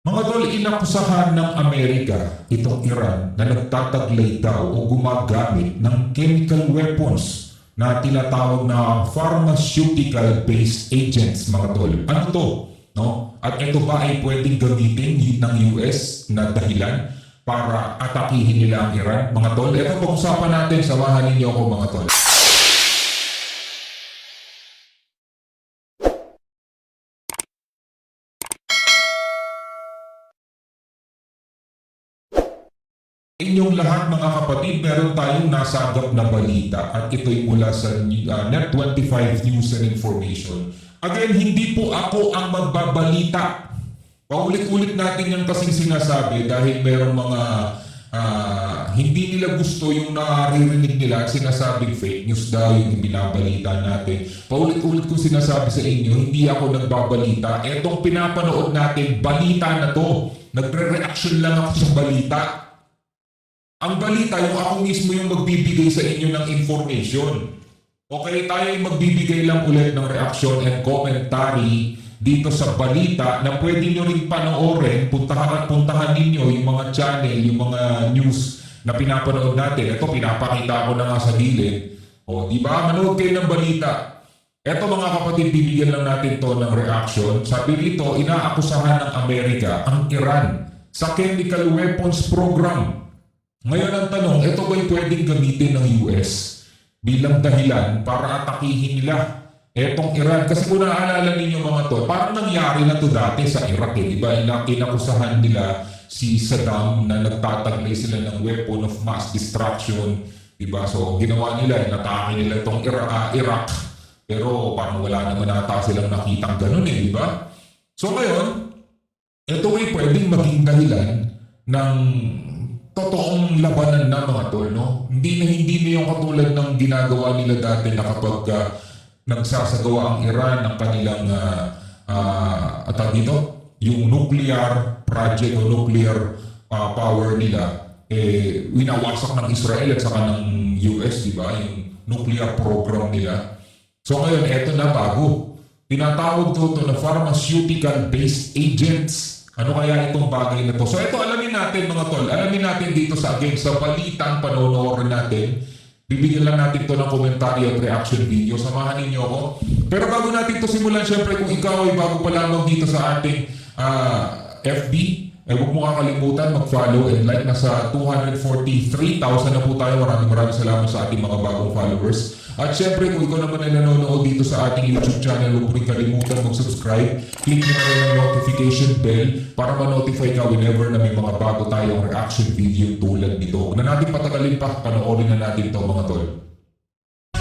Mga tol, inakusahan ng Amerika itong Iran na nagtataglay daw o gumagamit ng chemical weapons na tinatawag na pharmaceutical-based agents, mga tol. Ano to? No? At ito ba ay pwedeng gamitin ng US na dahilan para atakihin nila ang Iran? Mga tol, ito pag-usapan natin, samahan ninyo ako mga tol. Inyong lahat mga kapatid, meron tayong nasagap na balita at ito'y mula sa Net25 News and Information. Again, hindi po ako ang magbabalita. Paulit-ulit natin yung kasing sinasabi dahil merong mga hindi nila gusto yung naririnig nila at sinasabing fake news daw yung binabalita natin. Paulit-ulit kong sinasabi sa inyo, hindi ako nagbabalita. Etong pinapanood natin, balita na to. Nagre-reaction lang ako sa balita. Ang balita, yung ako mismo yung magbibigay sa inyo ng information. Okay, tayo yung magbibigay lang ulit ng reaction and commentary dito sa balita na pwede nyo rin panoorin, puntahan ninyo yung mga channel, yung mga news na pinapanood natin. Ito, pinapakita ko na nga sa gilid. O, di ba? Manood kayo ng balita. Ito mga kapatid, bibigyan lang natin to ng reaction. Sabi rito, inaakusahan ng Amerika ang Iran sa chemical weapons program. Ngayon ang tanong, ito ba'y pwedeng gamitin ng US bilang dahilan para atakihin nila etong Iran? Kasi kung naaalala ninyo mga to, parang nangyari na to dati sa Iraq eh. Diba? Inakusahan nila si Saddam na nagtataglay sila ng weapon of mass destruction. Diba? So ginawa nila, inatake nila itong Iraq. Pero parang wala naman nata silang nakitang ganun eh. Diba? So ngayon, ito ay pwedeng maging dahilan ng totoong labanan na mga tol, no? Hindi na yung katulad ng ginagawa nila dati na kapag nagsasagawa ang Iran ng kanilang yung nuclear project o nuclear power nila, winawasak ng Israel at saka ng US, di ba? Yung nuclear program nila. So ngayon, eto na bago. Tinatawag ito na pharmaceutical-based agents. Ano kaya itong bagay na to? So ito alamin natin mga tol. Alamin natin dito sa balitang panonood natin. Bibigyan lang natin to ng komentaryo at reaction video. Samahan ninyo ako. Pero bago natin to simulan, syempre kung ikaw ay bago pa lamang dito sa ating FB, huwag mo kakalimutan mag-follow and like. Nasa 243,000 na po tayo. Maraming salamat sa ating mga bagong followers. At syempre, kung ikaw naman ay nanonood dito sa ating YouTube channel, huwag mo rin kalimutan mag-subscribe. Click nyo na rin ang notification bell para ma-notify ka whenever na may mga bago tayong reaction video tulad nito. Huwag na natin patagalin pa, panoorin na natin ito mga tol.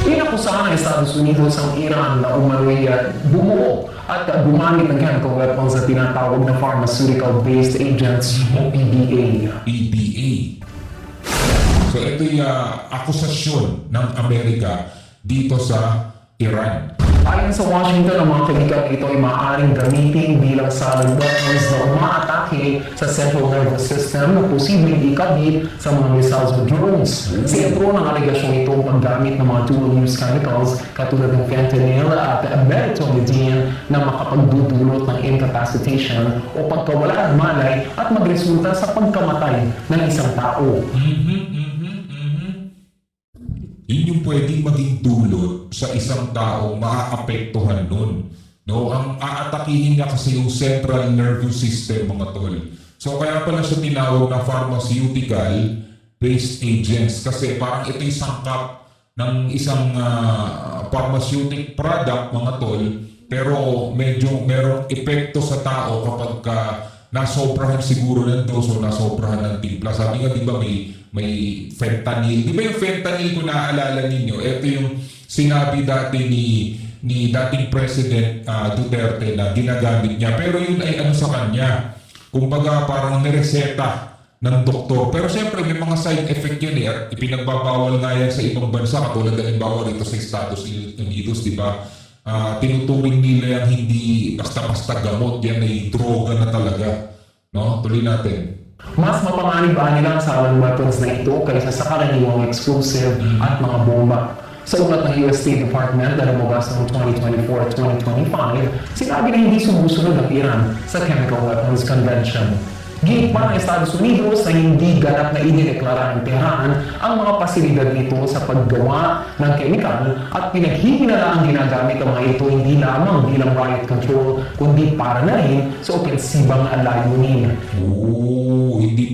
Inakusahan ng Estados Unidos ang Iran na umano'y bumuo at gumamit ng chemical weapons na tinatawag na pharmaceutical-based agents o PBA. PBA. So ito yung akusasyon ng Amerika dito sa Iran. Ayon sa Washington, ang mga kemikal ito ay maaaring gamitin bilang silent weapons na umaatake sa central nervous system na posibleng ikabit sa mga missiles o drones. Sentro ng alegasyon itong paggamit ng mga dual-use chemicals katulad ng fentanyl at medetomidine na makapagdudulot ng incapacitation o pagkawala ng malay at magresulta sa pagkamatay ng isang tao. Yun yung pwedeng maging dulot sa isang tao maaapektuhan nun. No? Ang aatakihin niya kasi yung central nervous system mga tol. So kaya pala siya tinawag na pharmaceutical-based agents kasi parang ito'y sangkap ng isang pharmaceutic product mga tol pero medyo merong epekto sa tao kapag nasobrahan siguro ng dose o nasobrahan ng timpla. Sabi nga, di ba may fentanyl. Di ba yung fentanyl kung naaalala ninyo? Ito yung sinabi dati ni dating President Duterte na ginagamit niya. Pero yun ay ano sa kanya. Kumbaga parang nireseta ng doktor. Pero siyempre may mga side effect yun eh. At ipinagbabawal nga yan sa ibang bansa. Katulad na bawal dito sa Estados Unidos, di ba? Tinuturing nila yung hindi basta-basta gamot. Yan ay droga na talaga. No? Tuloy natin. Mas mapanganib-anib ang silent weapons na ito kaysa sa karaniwang explosive at mga bomba. Sa ulat ng US State Department na lumabas noong 2024-2025, sinabi na hindi sumusunod ang Iran sa Chemical Weapons Convention. Giit pa ng Estados Unidos na hindi ganap na idineklara ng Tehran ang mga pasilidad nito sa paggawa ng kemikal at pinaghihinala ang ginagamit ang mga ito hindi lamang bilang riot control kundi para na rin sa opensibang layunin. Oo, hindi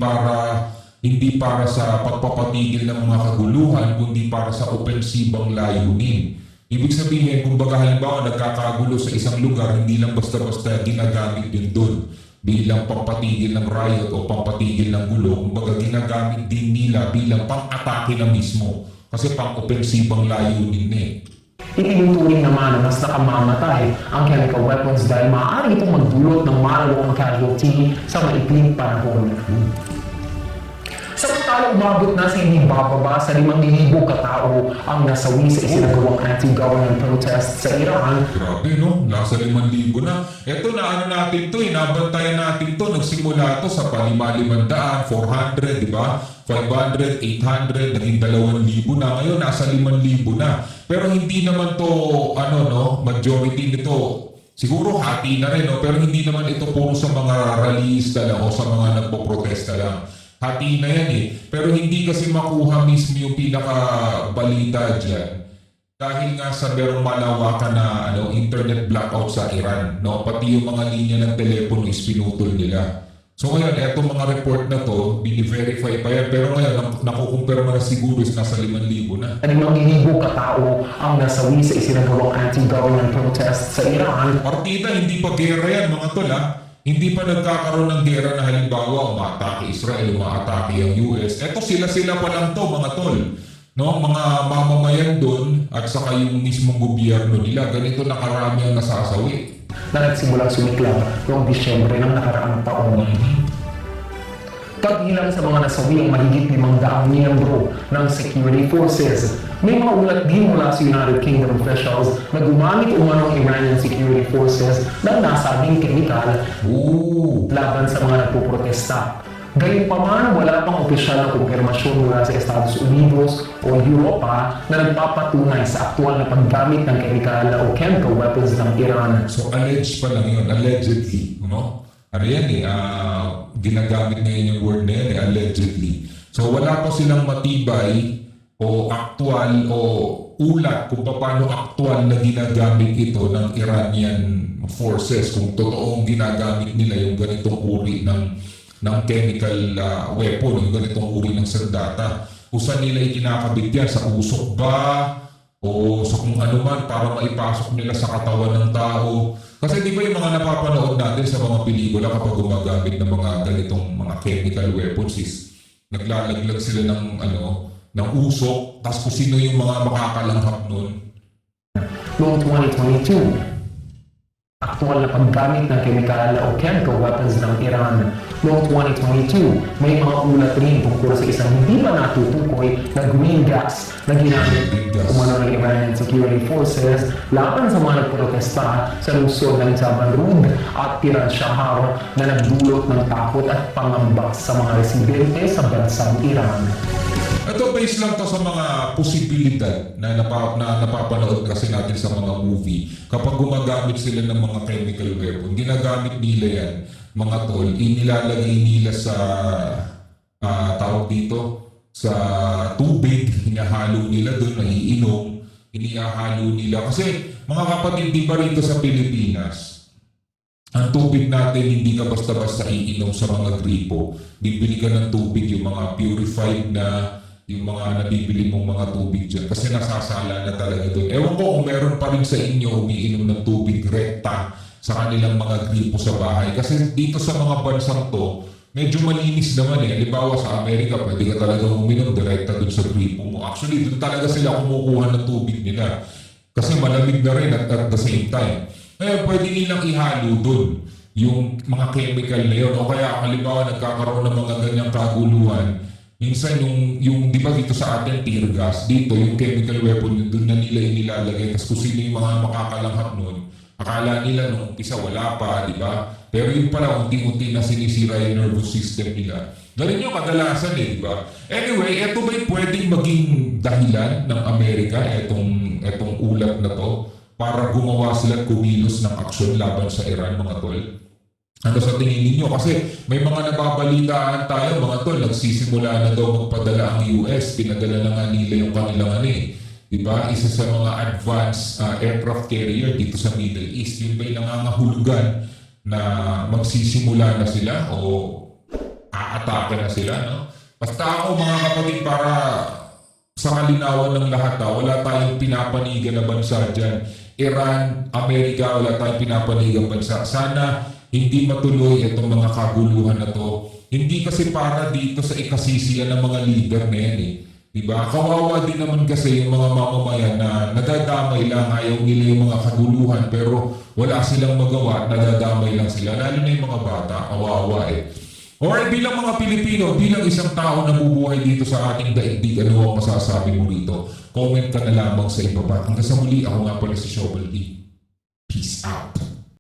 para sa pagpapatigil ng mga kaguluhan kundi para sa opensibang layunin. Ibig sabihin, kung baga halimbawa nagkakagulo sa isang lugar, hindi lang basta-basta ginagamit din doon bilang pampatigil ng riot o pampatigil ng gulo, kumbaga ginagamit din nila bilang pang-atake na mismo kasi pang-opensibang layunin na eh. Itinuturing naman na mas nakamamatay ang chemical weapons dahil maaari itong magdulot ng malawakang casualty sa maikling panahon. Samantala, umabot na sa hindi bababa sa 5,000 katao ang nasawi sa isinagawang anti-government protest sa Iran. Grabe no, nasa 5,000 na. Eto na natin to, nabantayan natin to, nagsimula to sa 500, 400, di ba? 500, 800, naging 2,000 na. Ngayon, nasa 5,000 na. Pero hindi naman to, majority nito, siguro hati na rin, no? Pero hindi naman ito puro sa mga rallyista lang o sa mga nagpo-protesta lang. Hati na yan eh. Pero hindi kasi makuha mismo yung pinaka-balita dyan. Dahil nga sa merong malawakan na internet blackout sa Iran. No? Pati yung mga linya ng telepono is pinutol nila. So ngayon, etong mga report na to, bini-verify pa yan. Pero ngayon, nakukumpirma na siguro is nasa 5,000 na. 5,000 katao ang nasawi sa isinagawang anti-government protest sa Iran. Partida, hindi pa gera yan mga tol ha. Hindi pa nagkakaroon ng gera na halimbawa umatake Israel, umatake ang US. Eto sila-sila pa lang to mga tol. No? Mga mamamayan doon at saka yung mismong gobyerno nila. Ganito na karami ang nasasawi. Na nagsimulang sumiklab noong Disyembre ng nakaraang taon. Kabilang sa mga nasawi ang mahigit 500 miyembro ng security forces. May mga ulat din mula sa United Kingdom officials na gumamit umanong Iranian security forces ng nasabing kemikal laban sa mga nagpuprotesta. Gayunpaman, wala pang opisyal na kumpirmasyon mula sa Estados Unidos o Europa na nagpapatunay sa aktual na paggamit ng kemikal o chemical weapons ng Iran. So alleged pa lang yun, allegedly. No? Yan ginagamit ngayon yung word na yan, allegedly. So wala pa silang matibay o aktual o ulat kung paano aktual na ginagamit ito ng Iranian forces, kung totoong ginagamit nila yung ganitong uri ng chemical weapon, yung ganitong uri ng sandata. Kung saan nila ikinakabit yan, sa usok ba o sa kung ano man para maipasok nila sa katawan ng tao. Kasi di ba yung mga napapanood natin sa mga pelikula kapag gumagamit ng mga ganitong mga chemical weapons is naglalaglag sila ng usok, tapos kung sino yung mga makakalanghap nun. Noong 2022, aktual na paggamit ng kemikal o chemical weapons ng Iran. Noong 2022, may mga ulat rin tungkol sa isang hindi pa natutukoy na green gas na ginamit umano ng Iranian security forces laban sa mga nagprotesta sa lungsod ng Jabalud at Tiran Shahar na nagdulot ng takot at pangamba sa mga residente sa bansang Iran. Ito based lang to sa mga posibilidad na napapanood kasi natin sa mga movie. Kapag gumagamit sila ng mga chemical weapon, ginagamit nila yan, mga tol, inilalagay nila sa tawag dito, sa tubig, hinahalo nila doon, naiinom, inihahalo nila. Kasi mga kapatid, di ba rito sa Pilipinas, ang tubig natin hindi ka basta-basta iinom sa mga gripo. Bibili ka ng tubig, yung mga purified na, yung mga nabibili mong mga tubig dyan kasi nasasala na talaga doon. Ewan ko kung meron pa rin sa inyo umiinom ng tubig rekta sa kanilang mga gripo sa bahay. Kasi dito sa mga bansang to, medyo malinis naman eh. Halimbawa sa Amerika, pwede ka talaga uminom direkta doon sa gripo mo. Actually, doon talaga sila kumukuha ng tubig nila. Kasi malamig na rin at the same time. Ngayon, pwede nilang ihalo doon yung mga chemical na yun. O kaya, halimbawa, nagkakaroon ng mga ganyang kaguluhan. Minsan yung di ba dito sa atin tear gas, dito yung chemical weapon doon na nila inilalagay, tapos kung sino yung mga makakalanghap nun, akala nila nung umpisa wala pa, di ba? Pero yun pala, unti-unti na sinisira yung nervous system nila. Ganun yung kadalasan di ba? Anyway, eto ba'y pwedeng maging dahilan ng Amerika, etong ulat na to, para gumawa sila at kumilos ng aksyon laban sa Iran, mga tol? Ano sa tingin ninyo? Kasi may mga nababalitaan tayo, mga tol, nagsisimula na daw magpadala ang US, pinadala na nga nila yung kanilang diba? Isa sa mga advanced aircraft carrier dito sa Middle East, yun ba'y nangangahulugan na magsisimula na sila o aatake na sila, no? Basta ako, mga kapatid, para sa kalinawan ng lahat, wala tayong pinapanigan na bansa dyan. Iran, Amerika, wala tayong pinapanigan bansa. Sana hindi matuloy itong mga kaguluhan na to. Hindi kasi para dito sa ikasisiyan ng mga leader na yan Diba? Kawawa din naman kasi yung mga mamamayan na nadadamay lang, ayaw nila yung mga kaguluhan, pero wala silang magawa, nadadamay lang sila. Lalo na yung mga bata, kawawa Or bilang mga Pilipino, bilang isang tao na bubuhay dito sa ating daigdig, ano ang masasabi mo rito? Comment ka na lamang sa ibaba. Hanggang sa muli, ako nga pala si Shovel D. Peace out.